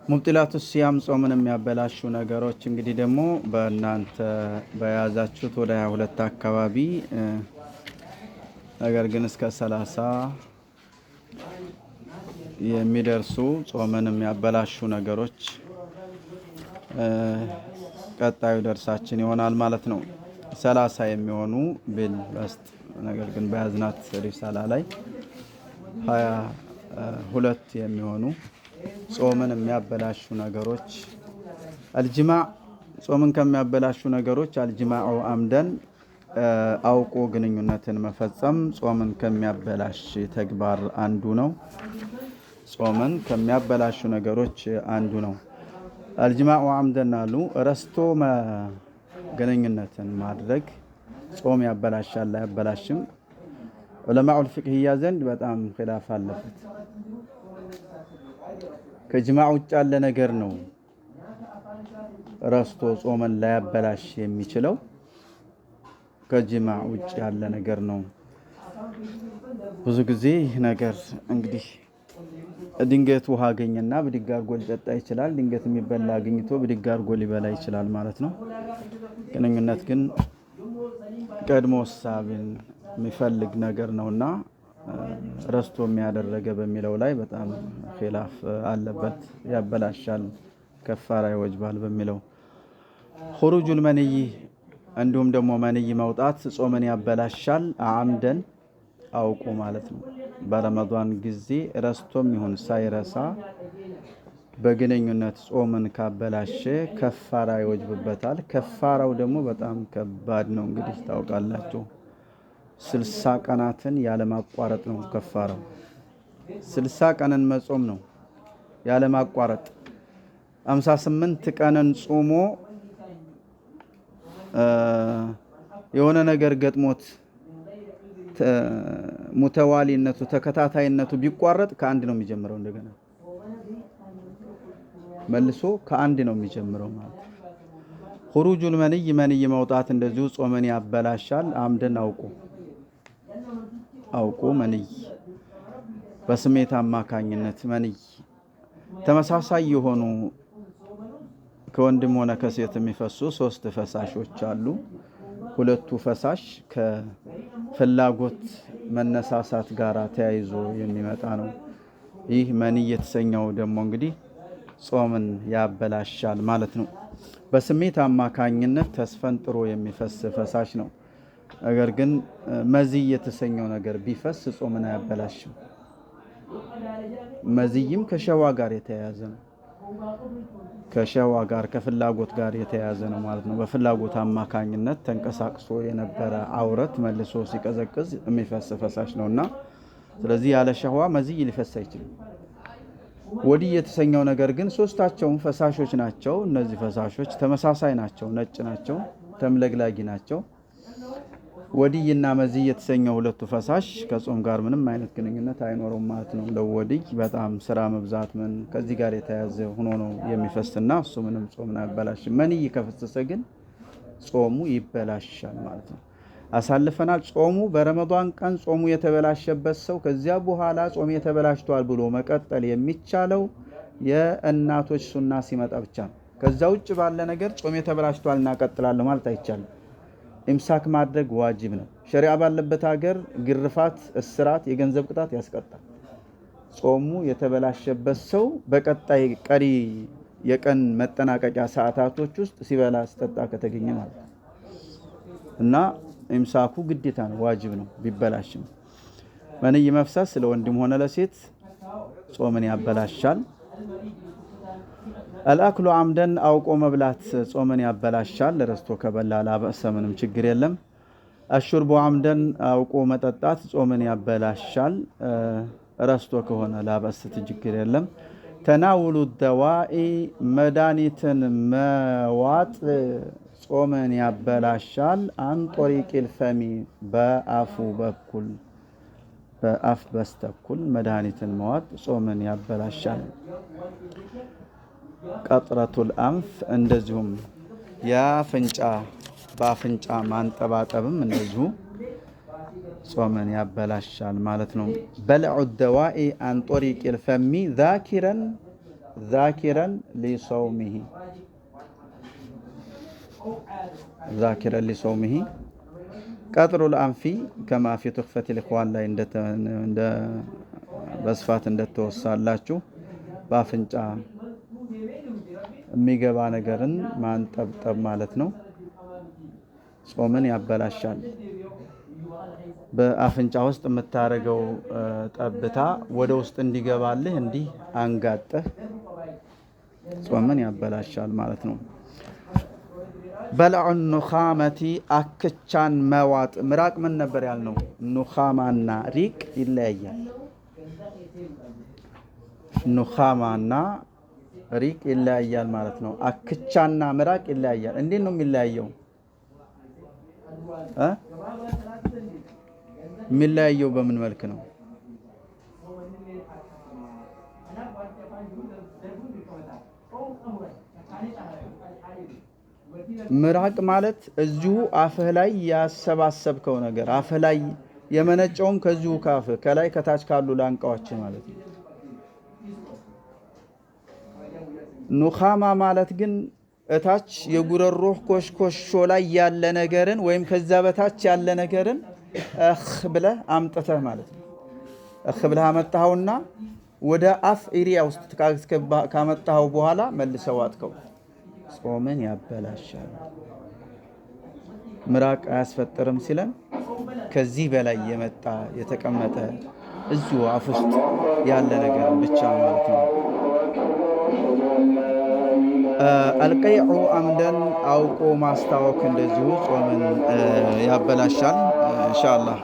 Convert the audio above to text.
ሙብጢላቱ ሲያም ጾምን የሚያበላሹ ነገሮች እንግዲህ ደግሞ በእናንተ በያዛችሁት ወደ 22 አካባቢ ነገር ግን እስከ 30 የሚደርሱ ጾምን የሚያበላሹ ነገሮች ቀጣዩ ደርሳችን ይሆናል ማለት ነው። 30 የሚሆኑ ቢል በስጥ ነገር ግን በያዝናት ሪሳላ ላይ 22 የሚሆኑ ጾምን የሚያበላሹ ነገሮች አልጅማዕ ጾምን ከሚያበላሹ ነገሮች አልጅማዑ አምደን አውቆ ግንኙነትን መፈጸም ጾምን ከሚያበላሽ ተግባር አንዱ ነው። ጾምን ከሚያበላሹ ነገሮች አንዱ ነው። አልጅማዑ አምደን አሉ ረስቶ ግንኙነትን ማድረግ ጾም ያበላሻል አያበላሽም? ዑለማኡል ፊቅህያ ዘንድ በጣም ኺላፍ አለበት። ከጅማዕ ውጭ ያለ ነገር ነው ረስቶ ጾምን ላያበላሽ የሚችለው። ከጅማዕ ውጭ ያለ ነገር ነው። ብዙ ጊዜ ይህ ነገር እንግዲህ ድንገት ውሃ አገኘና ብድግ አድርጎ ሊጠጣ ይችላል። ድንገት የሚበላ አግኝቶ ብድግ አድርጎ ሊበላ ይችላል ማለት ነው። ግንኙነት ግን ቀድሞ ሐሳብን የሚፈልግ ነገር ነውና ረስቶ የሚያደረገ በሚለው ላይ በጣም ኺላፍ አለበት። ያበላሻል ከፋራ ይወጅባል በሚለው ኹሩጁል መንይ እንዲሁም ደግሞ መንይ መውጣት ጾምን ያበላሻል አምደን አውቆ ማለት ነው። በረመዷን ጊዜ ረስቶም ይሁን ሳይረሳ በግንኙነት ጾምን ካበላሸ ከፋራ ይወጅብበታል። ከፋራው ደግሞ በጣም ከባድ ነው። እንግዲህ ታውቃላችሁ 60 ቀናትን ያለማቋረጥ ነው ከፋራው። 60 ቀንን መጾም ነው ያለማቋረጥ። 58 ቀንን ጾሞ የሆነ ነገር ገጥሞት ሙተዋሊነቱ ተከታታይነቱ ቢቋረጥ ከአንድ ነው የሚጀምረው። እንደገና መልሶ ከአንድ ነው የሚጀምረው ማለት ነው። ኹሩጁል መንይ መንይ መውጣት እንደዚሁ ጾምን ያበላሻል አምደን አውቆ መንይ በስሜት አማካኝነት መንይ ተመሳሳይ የሆኑ ከወንድም ሆነ ከሴት የሚፈሱ 3 ፈሳሾች አሉ። ሁለቱ ፈሳሽ ከፍላጎት መነሳሳት ጋር ተያይዞ የሚመጣ ነው። ይህ መንይ የተሰኘው ደግሞ እንግዲህ ጾምን ያበላሻል ማለት ነው። በስሜት አማካኝነት ተስፈንጥሮ የሚፈስ ፈሳሽ ነው። ነገር ግን መዝይ የተሰኘው ነገር ቢፈስ ጾምን አያበላሽም። መዝይም ከሸዋ ጋር የተያያዘ ነው። ከሸዋ ጋር ከፍላጎት ጋር የተያያዘ ነው ማለት ነው። በፍላጎት አማካኝነት ተንቀሳቅሶ የነበረ አውረት መልሶ ሲቀዘቅዝ የሚፈስ ፈሳሽ ነውና ስለዚህ ያለ ሸዋ መዝይ ሊፈስ አይችልም። ወዲህ የተሰኘው ነገር ግን ሶስታቸውም ፈሳሾች ናቸው። እነዚህ ፈሳሾች ተመሳሳይ ናቸው፣ ነጭ ናቸው፣ ተምለግላጊ ናቸው። ወዲይና መዝይ የተሰኘው ሁለቱ ፈሳሽ ከጾም ጋር ምንም አይነት ግንኙነት አይኖረውም ማለት ነው። ለወዲይ በጣም ስራ መብዛት ምን ከዚህ ጋር የተያያዘ ሆኖ ነው የሚፈስና እሱ ምንም ጾምን አያበላሽም። መንይ ከፈሰሰ ግን ጾሙ ይበላሻል ማለት ነው። አሳልፈናል። ጾሙ በረመዷን ቀን ጾሙ የተበላሸበት ሰው ከዚያ በኋላ ጾም የተበላሽቷል ብሎ መቀጠል የሚቻለው የእናቶች ሱና ሲመጣ ብቻ ነው። ከዛ ውጭ ባለ ነገር ጾም የተበላሽቷል እናቀጥላለሁ ማለት አይቻልም። ኢምሳክ ማድረግ ዋጅብ ነው። ሸሪዓ ባለበት ሀገር ግርፋት፣ እስራት፣ የገንዘብ ቅጣት ያስቀጣል። ጾሙ የተበላሸበት ሰው በቀጣይ ቀሪ የቀን መጠናቀቂያ ሰዓታቶች ውስጥ ሲበላ ሲጠጣ ከተገኘ ማለት ነው እና ኢምሳኩ ግዴታ ነው፣ ዋጅብ ነው ቢበላሽም። መንይ መፍሰስ ለወንድም ሆነ ለሴት ጾምን ያበላሻል። አልአክሉ አምደን አውቆ መብላት ጾምን ያበላሻል። ረስቶ ከበላ ላበእሰ ምንም ችግር የለም። አሹርቡ አምደን አውቆ መጠጣት ጾምን ያበላሻል። ረስቶ ከሆነ ላበእስ ችግር የለም። ተናውሉ ደዋኢ መድኃኒትን መዋጥ ጾምን ያበላሻል። አንጦሪቂል ፈሚ በአፉ በኩል በአፍ በስተኩል መድኃኒትን መዋጥ ጾምን ያበላሻል። ቀጥረቱል አንፍ እንደዚሁም የአፍንጫ በአፍንጫ ማንጠባጠብም እንደዚሁ ጾምን ያበላሻል ማለት ነው። በልዑ ደዋኢ አን ጦሪቅ ልፈሚ ዛኪረን ሊሰውሚሂ ቀጥሩ ልአንፊ ከማ ፊ ቱኽፈት ልእኽዋን ላይ በስፋት እንደተወሳላችሁ በአፍንጫ የሚገባ ነገርን ማንጠብጠብ ማለት ነው። ጾምን ያበላሻል። በአፍንጫ ውስጥ የምታረገው ጠብታ ወደ ውስጥ እንዲገባልህ እንዲህ አንጋጠህ ጾምን ያበላሻል ማለት ነው። በልዑ ኑኻመቲ አክቻን መዋጥ። ምራቅ ምን ነበር ያልነው? ኑኻማና ሪቅ ይለያያል። ኑኻማና ሪቅ ይለያያል ማለት ነው። አክቻና ምራቅ ይለያያል። እንዴት ነው የሚለያየው? የሚለያየው በምን መልክ ነው? ምራቅ ማለት እዚሁ አፍህ ላይ ያሰባሰብከው ነገር አፍህ ላይ የመነጨውም ከዚሁ ካፍህ ከላይ ከታች ካሉ ላንቃዎች ማለት ነው። ኑኻማ ማለት ግን እታች የጉረሮህ ኮሽኮሾ ላይ ያለ ነገርን ወይም ከዛ በታች ያለ ነገርን እኽ ብለህ አምጥተህ ማለት ነው። እኽ ብለህ አመጣኸውና ወደ አፍ ኤሪያ ውስጥ ካመጣኸው በኋላ መልሰው ዋጥከው። ጾምን ያበላሻል። ምራቅ አያስፈጥርም ሲለን ከዚህ በላይ የመጣ የተቀመጠ እዚሁ አፍ ውስጥ ያለ ነገር ብቻ ማለት ነው። አልቀይዑ አምደን አውቆ ማስታወክ እንደዚሁ ጾምን ያበላሻል። ኢንሻአላህ